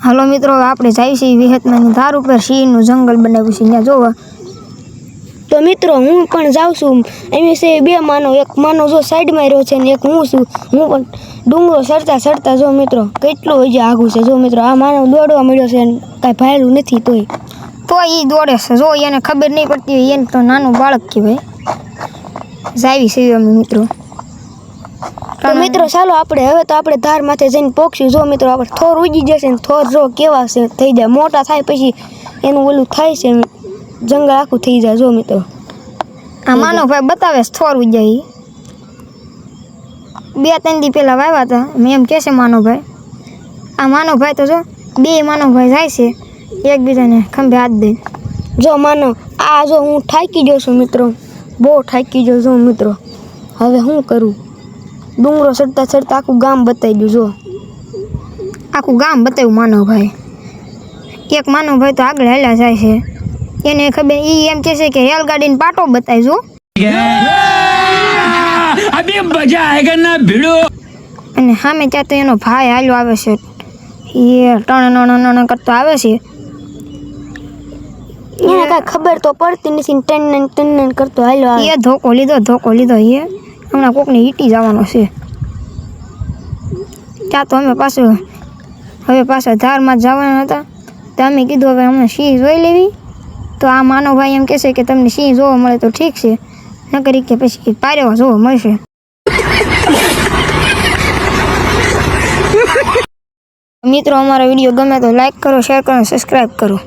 હાલો મિત્રો, આપણે જાય છે વિહતમાની ધાર ઉપર સિંહનું જંગલ બનાવ્યું છે ત્યાં જોવા. તો મિત્રો હું પણ જાઉં છું. એમ છે બે માનો, એક માનો જો સાઈડમાં રહ્યો છે ને એક હું છું. હું પણ ડુંગરો ચડતા જો મિત્રો કેટલું હજી આઘું છે. જો મિત્રો આ માનો દોડવા મળ્યો છે, કાંઈ ભાયલું નથી તોય એ દોડે છે. જો એને ખબર નહીં પડતી હોય, એને તો નાનું બાળક કહેવાય. જાવી છે અમે મિત્રો. તો મિત્રો ચાલો હવે તો આપણે ધાર માથે જઈને પોખશું. જો મિત્રો આપણે થોર ઉગી જશે ને થોર જો કેવા છે થઈ જાય, મોટા થાય પછી એનું ઓલું થાય છે, જંગલ આખું થઈ જાય. જો મિત્રો આ માનો ભાઈ બતાવે છે થોર ઉજાય. 2-3 દી પહેલા વાવ્યા હતા. મેં એમ કહે છે માનો ભાઈ. આ માનો ભાઈ તો જો બે માનો ભાઈ જાય છે એકબીજાને ખંભે હાથ દે. જો માનો આ જો હું થાકી ગયો છું મિત્રો, બહુ થાકી ગયો છું મિત્રો. હવે શું કરું? ડુંગરો ચડતા આખું ગામ બતાવી દઉં. જો આખું ગામ બતાવ્યું માનો ભાઈ. એક માનો ભાઈ તો આગળ હાલ્યા જાય છે. એને ખબર, એ એમ કહે છે કે રેલગાડીને પાટો બતાવજો. અભી મજા આયેગા ના ભીડો. અને સામે ત્યાં તો એનો ભાઈ હાલ્યો આવે છે. એ ટણ કરતો આવે છે. એને કાંઈ ખબર તો પડતી નથી. ટન કરતો હાલ્યો આવે. એ ધોકો લીધો. એ હમણાં કોકને ઈટી જવાનો છે. ત્યાં તો અમે પાછા ધારમાં જવાના હતા. તો અમે કીધું હવે હમણાં સિંહ જોઈ લેવી. તો આ માનો ભાઈ એમ કહેશે કે તમને સિંહ જોવા મળે તો ઠીક છે, નકરી કે પછી પારેવા જોવા મળશે. મિત્રો અમારો વિડીયો ગમે તો લાઈક કરો, શેર કરો, સબસ્ક્રાઈબ કરો.